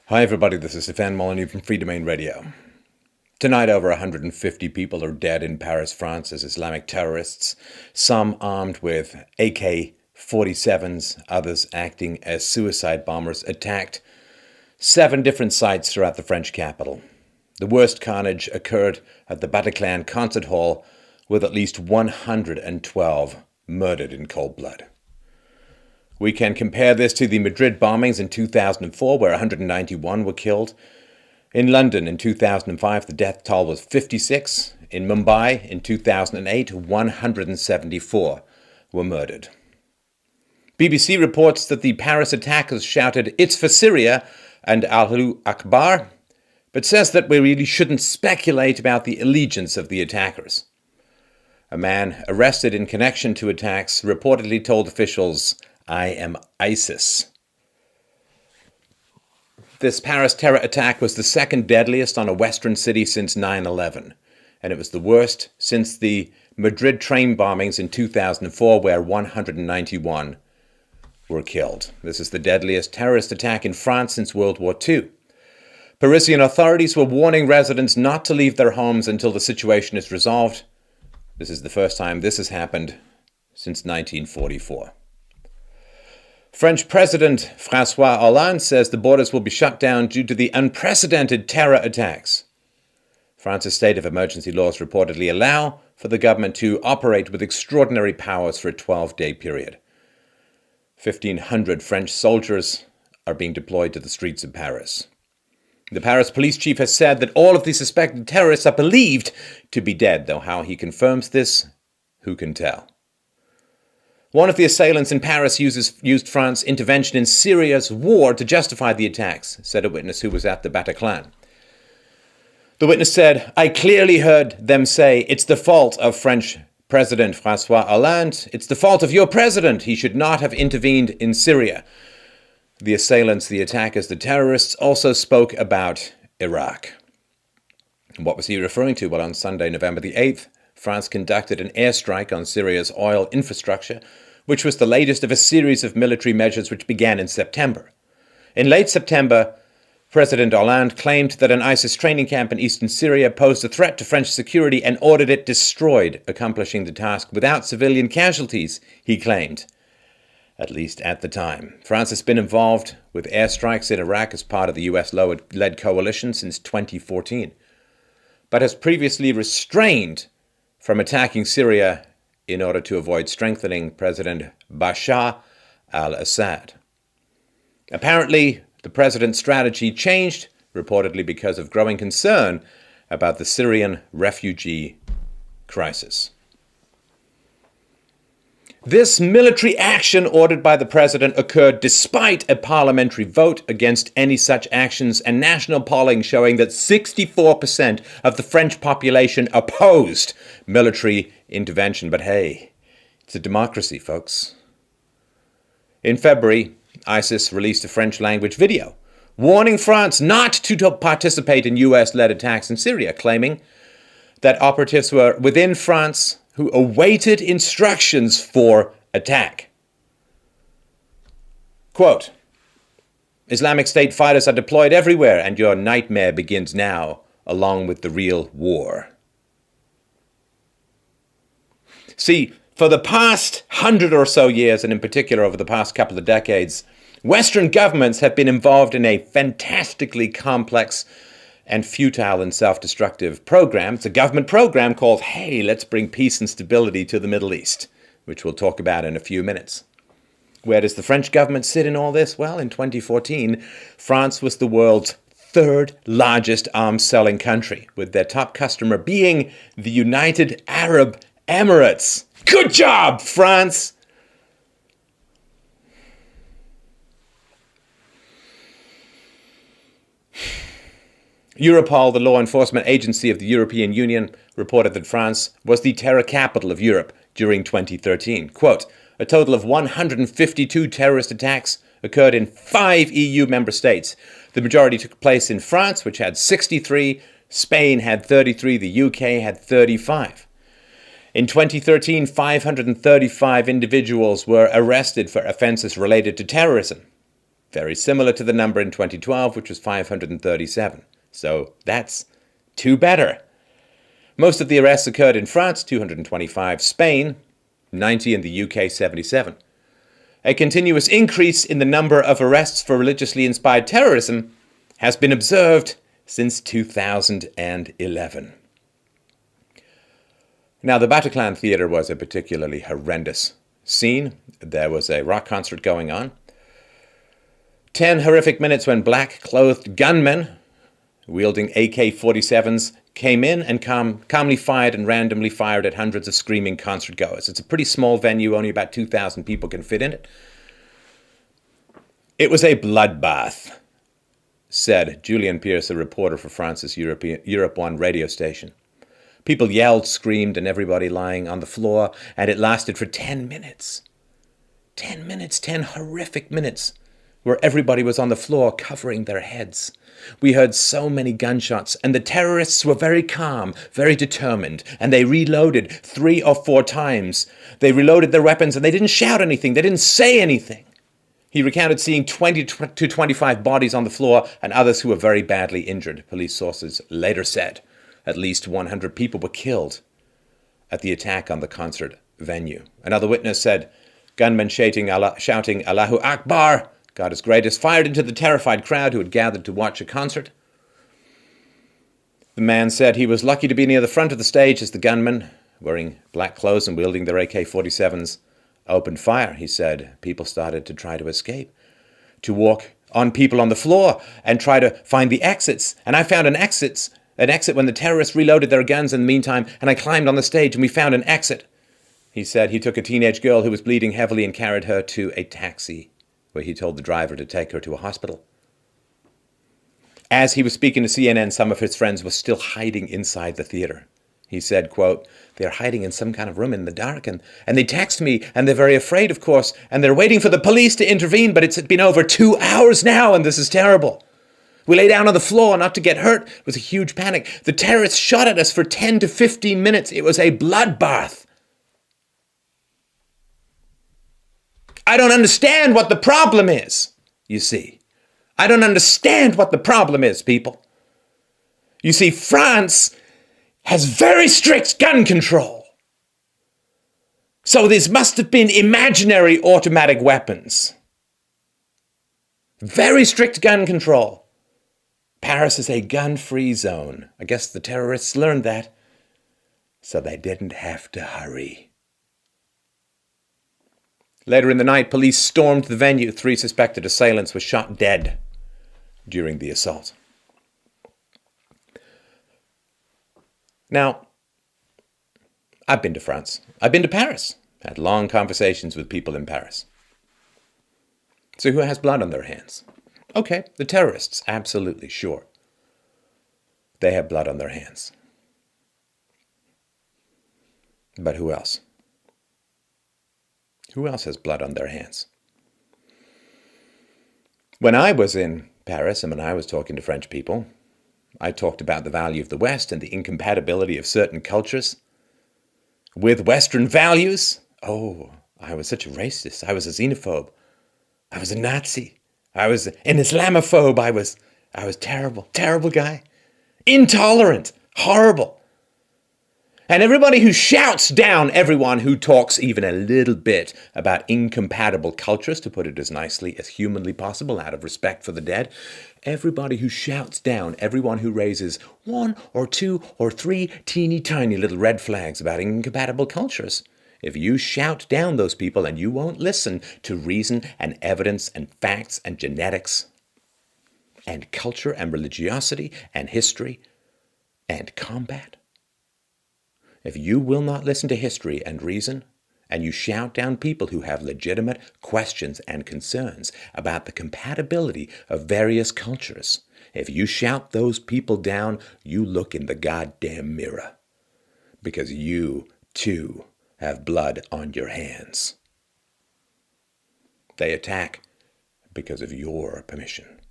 Hi everybody, this is Stefan Molyneux from Free Domain Radio. Tonight over 150 people are dead in Paris, France as Islamic terrorists, some armed with AK-47s, others acting as suicide bombers, attacked 7 different sites throughout the French capital. The worst carnage occurred at the Bataclan concert hall, with at least 112 murdered in cold blood. We can compare this to the Madrid bombings in 2004, where 191 were killed. In London in 2005, the death toll was 56. In Mumbai in 2008, 174 were murdered. BBC reports that the Paris attackers shouted, "It's for Syria," and Allahu Akbar, but says that we really shouldn't speculate about the allegiance of the attackers. A man arrested in connection to attacks reportedly told officials, "I am ISIS." This Paris terror attack was the second deadliest on a Western city since 9/11, and it was the worst since the Madrid train bombings in 2004, where 191 were killed. This is the deadliest terrorist attack in France since World War II. Parisian authorities were warning residents not to leave their homes until the situation is resolved. This is the first time this has happened since 1944. French President François Hollande says the borders will be shut down due to the unprecedented terror attacks. France's state of emergency laws reportedly allow for the government to operate with extraordinary powers for a 12-day period. 1,500 French soldiers are being deployed to the streets of Paris. The Paris police chief has said that all of the suspected terrorists are believed to be dead, though how he confirms this, who can tell? One of the assailants in Paris used France's intervention in Syria's war to justify the attacks, said a witness who was at the Bataclan. The witness said, "I clearly heard them say, it's the fault of French President François Hollande. It's the fault of your president. He should not have intervened in Syria." The assailants, the attackers, the terrorists also spoke about Iraq. What was he referring to? Well, on Sunday, November the 8th, France conducted an airstrike on Syria's oil infrastructure, which was the latest of a series of military measures which began in September. In late September, President Hollande claimed that an ISIS training camp in eastern Syria posed a threat to French security and ordered it destroyed, accomplishing the task without civilian casualties, he claimed, at least at the time. France has been involved with airstrikes in Iraq as part of the US-led coalition since 2014, but has previously restrained from attacking Syria in order to avoid strengthening President Bashar al-Assad. Apparently, the president's strategy changed, reportedly because of growing concern about the Syrian refugee crisis. This military action ordered by the president occurred despite a parliamentary vote against any such actions and national polling showing that 64% of the French population opposed military intervention. But hey, it's a democracy, folks. In February, ISIS released a French-language video warning France not to participate in US-led attacks in Syria, claiming that operatives were within France who awaited instructions for attack. Quote, "Islamic State fighters are deployed everywhere, and your nightmare begins now, along with the real war." See, for the past 100 or so years, and in particular over the past couple of decades, Western governments have been involved in a fantastically complex and futile and self-destructive program. It's a government program called, "Hey, let's bring peace and stability to the Middle East," which we'll talk about in a few minutes. Where does the French government sit in all this? Well, in 2014, France was the world's 3rd largest arms-selling country, with their top customer being the United Arab Emirates. Good job, France! Europol, the law enforcement agency of the European Union, reported that France was the terror capital of Europe during 2013. Quote, "A total of 152 terrorist attacks occurred in 5 EU member states. The majority took place in France, which had 63, Spain had 33, the UK had 35. In 2013, 535 individuals were arrested for offenses related to terrorism. Very similar to the number in 2012, which was 537. So that's two better. Most of the arrests occurred in France, 225, Spain, 90, and the UK, 77. A continuous increase in the number of arrests for religiously inspired terrorism has been observed since 2011. Now, the Bataclan Theatre was a particularly horrendous scene. There was a rock concert going on. 10 horrific minutes when black-clothed gunmen wielding AK-47s came in and calmly fired and randomly fired at hundreds of screaming concertgoers. It's a pretty small venue, only about 2,000 people can fit in it. It was a bloodbath, said Julian Pierce, a reporter for France's Europe 1 radio station. People yelled, screamed, and everybody lying on the floor, and it lasted for 10 minutes. 10 minutes, 10 horrific minutes, where everybody was on the floor covering their heads. We heard so many gunshots, and the terrorists were very calm, very determined, and they reloaded 3 or 4 times. They reloaded their weapons, and they didn't shout anything. They didn't say anything. He recounted seeing 20 to 25 bodies on the floor and others who were very badly injured, police sources later said. At least 100 people were killed at the attack on the concert venue. Another witness said, gunmen shouting Allahu Akbar, God is greatest, fired into the terrified crowd who had gathered to watch a concert. The man said he was lucky to be near the front of the stage as the gunmen, wearing black clothes and wielding their AK-47s, opened fire. He said people started to try to escape, to walk on people on the floor and try to find the exits. And I found an exit when the terrorists reloaded their guns in the meantime, and I climbed on the stage and we found an exit. He said he took a teenage girl who was bleeding heavily and carried her to a taxi, where he told the driver to take her to a hospital. As he was speaking to CNN, some of his friends were still hiding inside the theater. He said, quote, they're hiding in some kind of room in the dark, and they text me, and they're very afraid, of course, and they're waiting for the police to intervene, but it's been over 2 hours now, and this is terrible. We lay down on the floor not to get hurt. It was a huge panic. The terrorists shot at us for 10 to 15 minutes. It was a bloodbath. I don't understand what the problem is, you see. I don't understand what the problem is, people. You see, France has very strict gun control. So this must have been imaginary automatic weapons. Very strict gun control. Paris is a gun-free zone. I guess the terrorists learned that, so they didn't have to hurry. Later in the night, police stormed the venue. 3 suspected assailants were shot dead during the assault. Now, I've been to France. I've been to Paris. Had long conversations with people in Paris. So who has blood on their hands? Okay, the terrorists, absolutely, sure. They have blood on their hands. But who else? Who else has blood on their hands? When I was in Paris and when I was talking to French people, I talked about the value of the West and the incompatibility of certain cultures with Western values. Oh, I was such a racist. I was a xenophobe. I was a Nazi. I was an Islamophobe. I was terrible, terrible guy. Intolerant, horrible. And everybody who shouts down everyone who talks even a little bit about incompatible cultures, to put it as nicely as humanly possible out of respect for the dead, everybody who shouts down everyone who raises 1 or 2 or 3 teeny tiny little red flags about incompatible cultures, if you shout down those people and you won't listen to reason and evidence and facts and genetics and culture and religiosity and history and combat, if you will not listen to history and reason, and you shout down people who have legitimate questions and concerns about the compatibility of various cultures, if you shout those people down, you look in the goddamn mirror. Because you, too, have blood on your hands. They attack because of your permission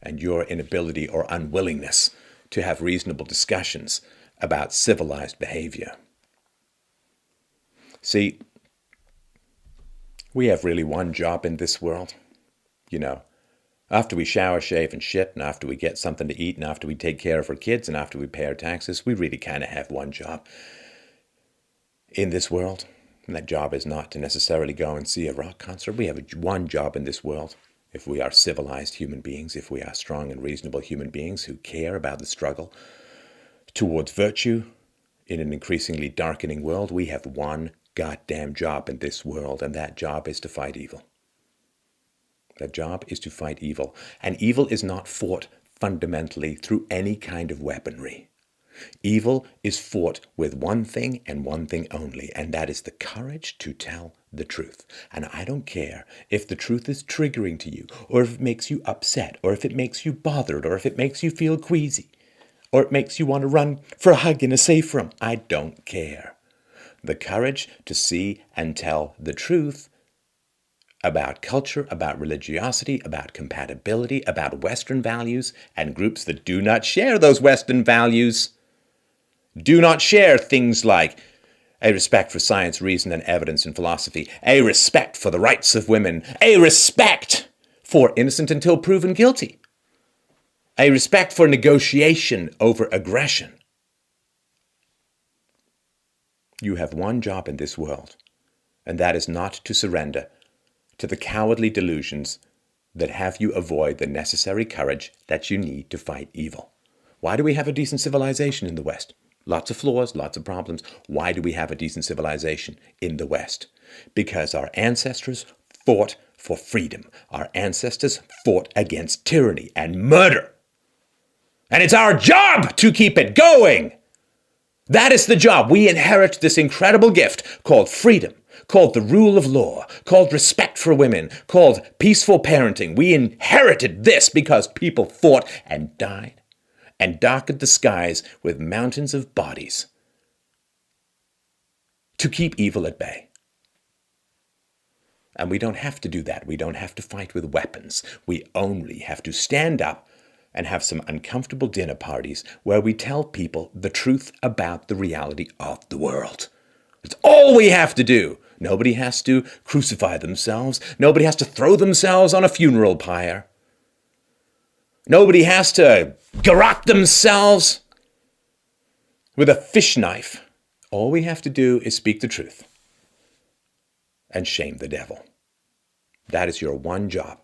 and your inability or unwillingness to have reasonable discussions about civilized behavior. See, we have really one job in this world. You know, After we shower, shave, and shit, and after we get something to eat, and after we take care of our kids, and after we pay our taxes, we really kind of have one job in this world. And that job is not to necessarily go and see a rock concert. We have one job in this world. If we are civilized human beings, if we are strong and reasonable human beings who care about the struggle towards virtue in an increasingly darkening world, we have one goddamn job in this world, and that job is to fight evil. That job is to fight evil. And evil is not fought fundamentally through any kind of weaponry. Evil is fought with one thing and one thing only, and that is the courage to tell the truth. And I don't care if the truth is triggering to you, or if it makes you upset, or if it makes you bothered, or if it makes you feel queasy, or it makes you want to run for a hug in a safe room. I don't care. The courage to see and tell the truth about culture, about religiosity, about compatibility, about Western values, and groups that do not share those Western values, do not share things like a respect for science, reason, and evidence in philosophy, a respect for the rights of women, a respect for innocent until proven guilty, a respect for negotiation over aggression. You have one job in this world, and that is not to surrender to the cowardly delusions that have you avoid the necessary courage that you need to fight evil. Why do we have a decent civilization in the West? Lots of flaws, lots of problems. Why do we have a decent civilization in the West? Because our ancestors fought for freedom. Our ancestors fought against tyranny and murder. And it's our job to keep it going. That is the job. We inherit this incredible gift called freedom, called the rule of law, called respect for women, called peaceful parenting. We inherited this because people fought and died and darkened the skies with mountains of bodies to keep evil at bay. And we don't have to do that. We don't have to fight with weapons. We only have to stand up and have some uncomfortable dinner parties where we tell people the truth about the reality of the world. It's all we have to do. Nobody has to crucify themselves. Nobody has to throw themselves on a funeral pyre. Nobody has to garrote themselves with a fish knife. All we have to do is speak the truth and shame the devil. That is your one job.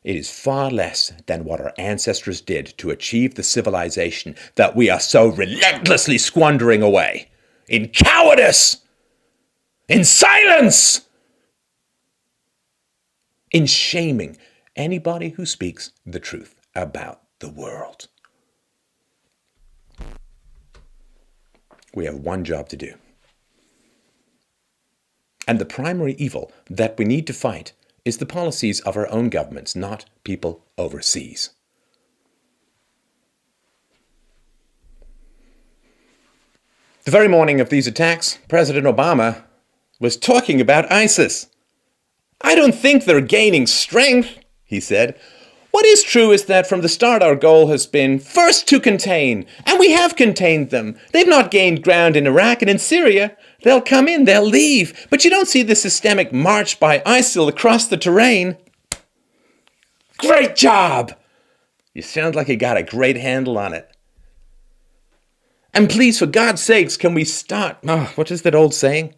It is far less than what our ancestors did to achieve the civilization that we are so relentlessly squandering away in cowardice, in silence, in shaming anybody who speaks the truth about the world. We have one job to do. And the primary evil that we need to fight is the policies of our own governments, not people overseas. The very morning of these attacks, President Obama was talking about ISIS. I don't think they're gaining strength, he said. What is true is that from the start our goal has been first to contain, and we have contained them. They've not gained ground in Iraq and in Syria. They'll come in, they'll leave. But you don't see the systemic march by ISIL across the terrain. Great job! You sound like you got a great handle on it. And please, for God's sakes, can we start? What is that old saying?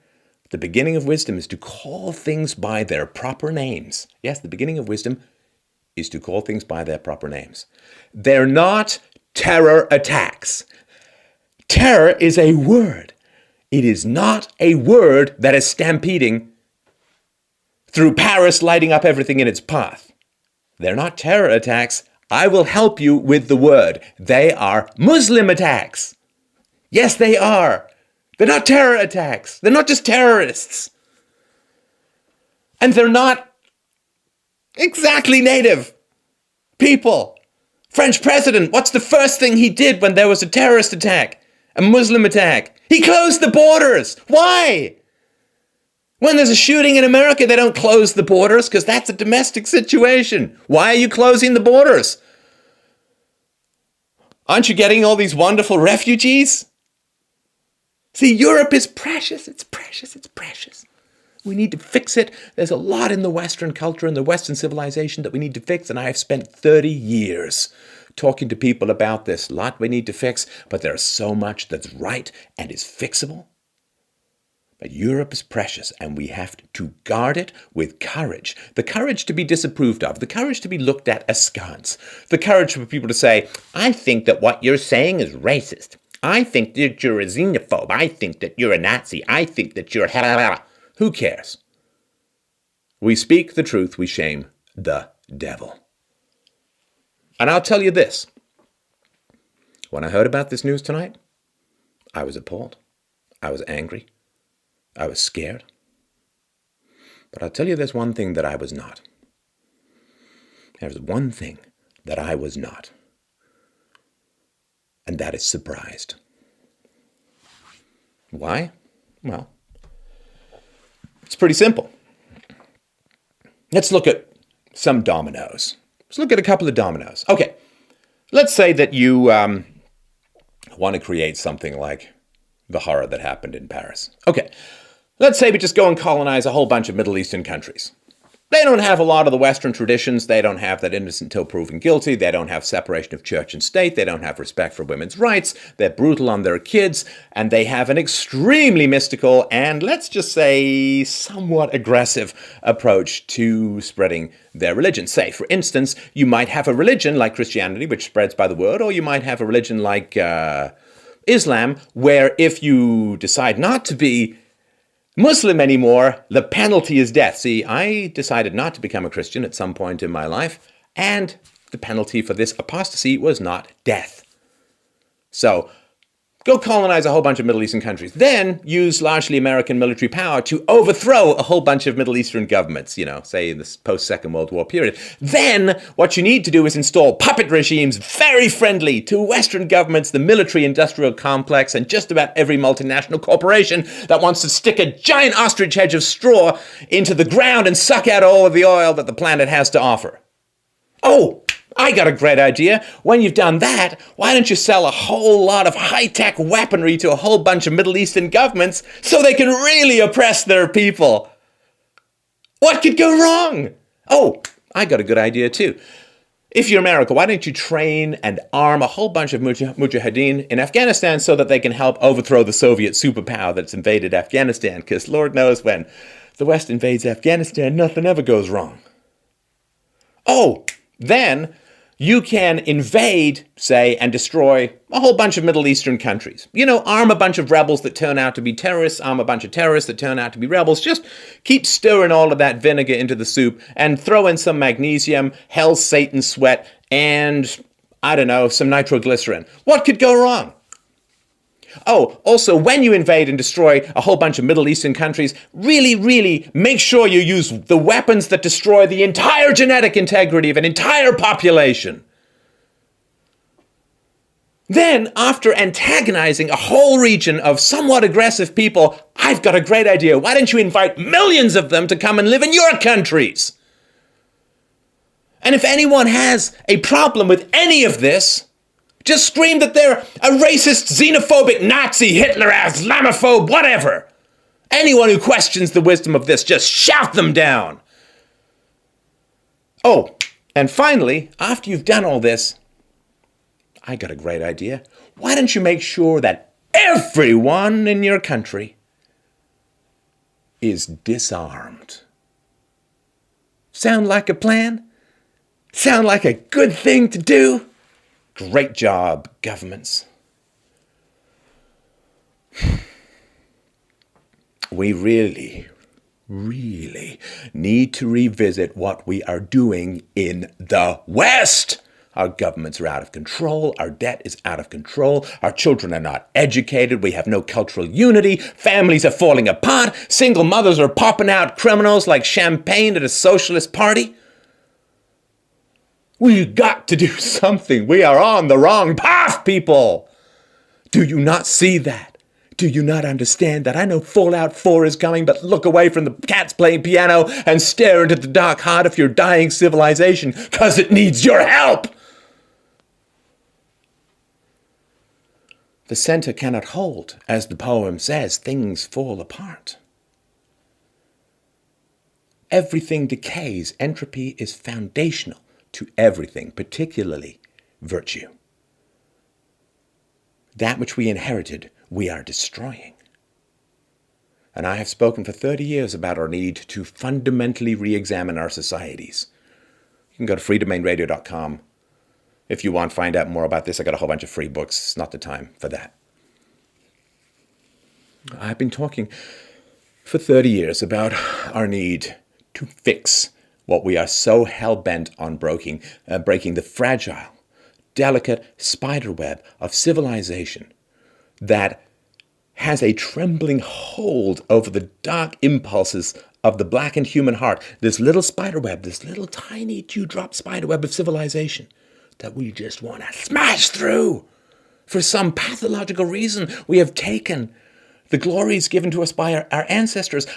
The beginning of wisdom is to call things by their proper names. Yes, the beginning of wisdom is to call things by their proper names. They're not terror attacks. Terror is a word. It is not a word that is stampeding through Paris, lighting up everything in its path. They're not terror attacks. I will help you with the word. They are Muslim attacks. Yes, they are. They're not terror attacks. They're not just terrorists. And they're not exactly native people. French president, what's the first thing he did when there was a terrorist attack? A Muslim attack? He closed the borders. Why? When there's a shooting in America, they don't close the borders because that's a domestic situation. Why are you closing the borders? Aren't you getting all these wonderful refugees? See, Europe is precious. It's precious. It's precious. We need to fix it. There's a lot in the Western culture and the Western civilization that we need to fix, and I have spent 30 years talking to people about this. A lot we need to fix, but there's so much that's right and is fixable. But Europe is precious, and we have to guard it with courage. The courage to be disapproved of, the courage to be looked at askance, the courage for people to say, I think that what you're saying is racist. I think that you're a xenophobe. I think that you're a Nazi. I think that you're... Who cares? We speak the truth, we shame the devil. And I'll tell you this. When I heard about this news tonight, I was appalled. I was angry. I was scared. But I'll tell you there's one thing that I was not. There's one thing that I was not. And that is surprised. Why? Well, it's pretty simple. Let's look at some dominoes. Let's look at a couple of dominoes. Okay, let's say that you want to create something like the horror that happened in Paris. Okay, let's say we just go and colonize a whole bunch of Middle Eastern countries. They don't have a lot of the Western traditions. They don't have that innocent till proven guilty. They don't have separation of church and state. They don't have respect for women's rights. They're brutal on their kids. And they have an extremely mystical and, let's just say, somewhat aggressive approach to spreading their religion. Say, for instance, you might have a religion like Christianity, which spreads by the word, or you might have a religion like Islam, where if you decide not to be Muslim anymore, the penalty is death. See, I decided not to become a Christian at some point in my life, and the penalty for this apostasy was not death. So, go colonize a whole bunch of Middle Eastern countries. Then use largely American military power to overthrow a whole bunch of Middle Eastern governments, say in this post-Second World War period. Then what you need to do is install puppet regimes very friendly to Western governments, the military-industrial complex, and just about every multinational corporation that wants to stick a giant ostrich hedge of straw into the ground and suck out all of the oil that the planet has to offer. Oh! I got a great idea. When you've done that, why don't you sell a whole lot of high-tech weaponry to a whole bunch of Middle Eastern governments so they can really oppress their people? What could go wrong? Oh, I got a good idea too. If you're America, why don't you train and arm a whole bunch of mujahideen in Afghanistan so that they can help overthrow the Soviet superpower that's invaded Afghanistan? Because Lord knows when the West invades Afghanistan, nothing ever goes wrong. Oh, then you can invade, say, and destroy a whole bunch of Middle Eastern countries. Arm a bunch of rebels that turn out to be terrorists, arm a bunch of terrorists that turn out to be rebels. Just keep stirring all of that vinegar into the soup and throw in some magnesium, hell's Satan sweat, and, I don't know, some nitroglycerin. What could go wrong? Oh, also, when you invade and destroy a whole bunch of Middle Eastern countries, really, really make sure you use the weapons that destroy the entire genetic integrity of an entire population. Then, after antagonizing a whole region of somewhat aggressive people, I've got a great idea. Why don't you invite millions of them to come and live in your countries? And if anyone has a problem with any of this, just scream that they're a racist, xenophobic, Nazi, Hitler, Islamophobe, whatever. Anyone who questions the wisdom of this, just shout them down. Oh, and finally, after you've done all this, I got a great idea. Why don't you make sure that everyone in your country is disarmed? Sound like a plan? Sound like a good thing to do? Great job, governments. We really, really need to revisit what we are doing in the West. Our governments are out of control. Our debt is out of control. Our children are not educated. We have no cultural unity. Families are falling apart. Single mothers are popping out criminals like champagne at a socialist party. We've got to do something. We are on the wrong path, people. Do you not see that? Do you not understand that? I know Fallout 4 is coming, but look away from the cats playing piano and stare into the dark heart of your dying civilization, because it needs your help. The center cannot hold. As the poem says, things fall apart. Everything decays. Entropy is foundational to everything, particularly virtue. That which we inherited, we are destroying. And I have spoken for 30 years about our need to fundamentally re-examine our societies. You can go to freedomainradio.com if you want to find out more about this. I got a whole bunch of free books. It's not the time for that. I've been talking for 30 years about our need to fix what we are so hell-bent on breaking the fragile, delicate spiderweb of civilization that has a trembling hold over the dark impulses of the blackened human heart. This little spiderweb, this little tiny dewdrop spiderweb of civilization that we just want to smash through. For some pathological reason, we have taken the glories given to us by our ancestors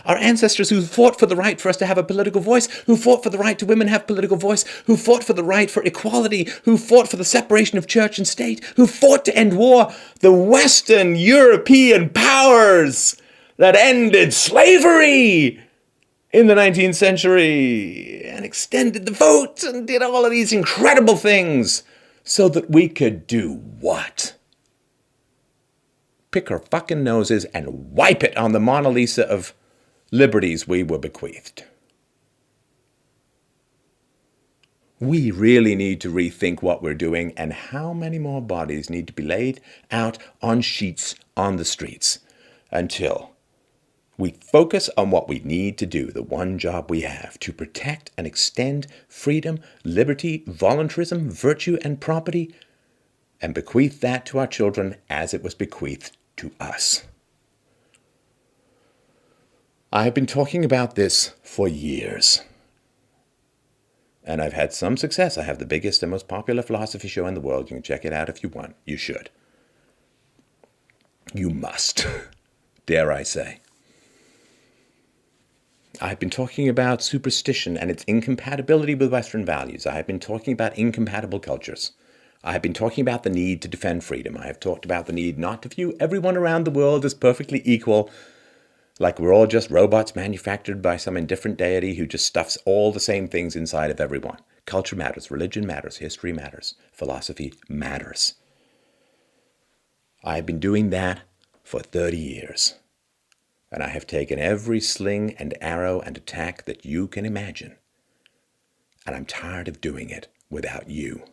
who fought for the right for us to have a political voice, who fought for the right to women have political voice, who fought for the right for equality, who fought for the separation of church and state, who fought to end war. The Western European powers that ended slavery in the 19th century and extended the vote and did all of these incredible things so that we could do what? Pick our fucking noses and wipe it on the Mona Lisa of liberties we were bequeathed. We really need to rethink what we're doing and how many more bodies need to be laid out on sheets on the streets until we focus on what we need to do, the one job we have, to protect and extend freedom, liberty, voluntarism, virtue, and property, and bequeath that to our children as it was bequeathed to us. I have been talking about this for years. And I've had some success. I have the biggest and most popular philosophy show in the world. You can check it out if you want. You should. You must, dare I say. I've been talking about superstition and its incompatibility with Western values. I have been talking about incompatible cultures. I have been talking about the need to defend freedom. I have talked about the need not to view everyone around the world as perfectly equal, like we're all just robots manufactured by some indifferent deity who just stuffs all the same things inside of everyone. Culture matters, religion matters, history matters, philosophy matters. I have been doing that for 30 years. And I have taken every sling and arrow and attack that you can imagine. And I'm tired of doing it without you.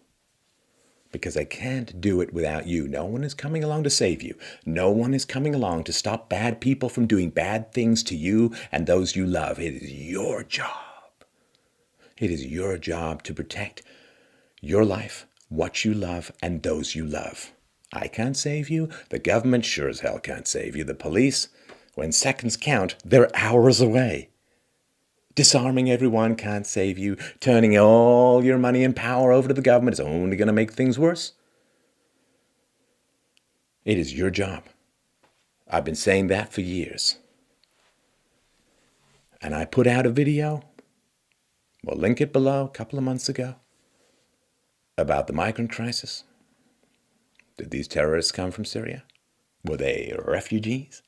Because I can't do it without you. No one is coming along to save you. No one is coming along to stop bad people from doing bad things to you and those you love. It is your job. It is your job to protect your life, what you love, and those you love. I can't save you. The government sure as hell can't save you. The police, when seconds count, they're hours away. Disarming everyone can't save you. Turning all your money and power over to the government is only going to make things worse. It is your job. I've been saying that for years. And I put out a video, we'll link it below, a couple of months ago, about the migrant crisis. Did these terrorists come from Syria? Were they refugees?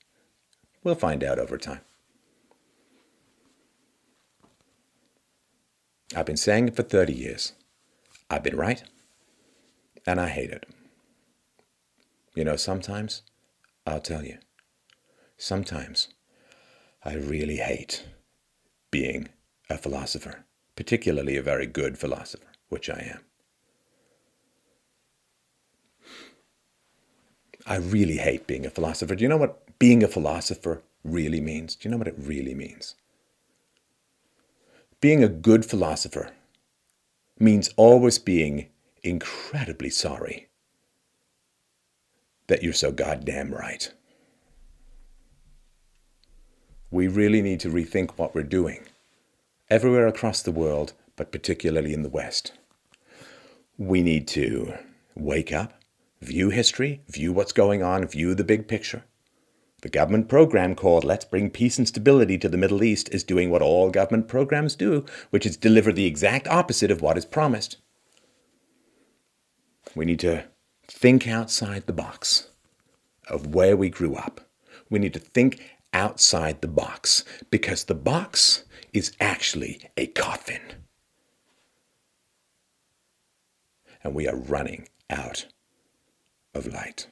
We'll find out over time. I've been saying it for 30 years. I've been right, and I hate it. You know, sometimes, I'll tell you, sometimes I really hate being a philosopher, particularly a very good philosopher, which I am. I really hate being a philosopher. Do you know what being a philosopher really means? Do you know what it really means? Being a good philosopher means always being incredibly sorry that you're so goddamn right. We really need to rethink what we're doing everywhere across the world, but particularly in the West. We need to wake up, view history, view what's going on, view the big picture. The government program called Let's Bring Peace and Stability to the Middle East is doing what all government programs do, which is deliver the exact opposite of what is promised. We need to think outside the box of where we grew up. We need to think outside the box, because the box is actually a coffin. And we are running out of light.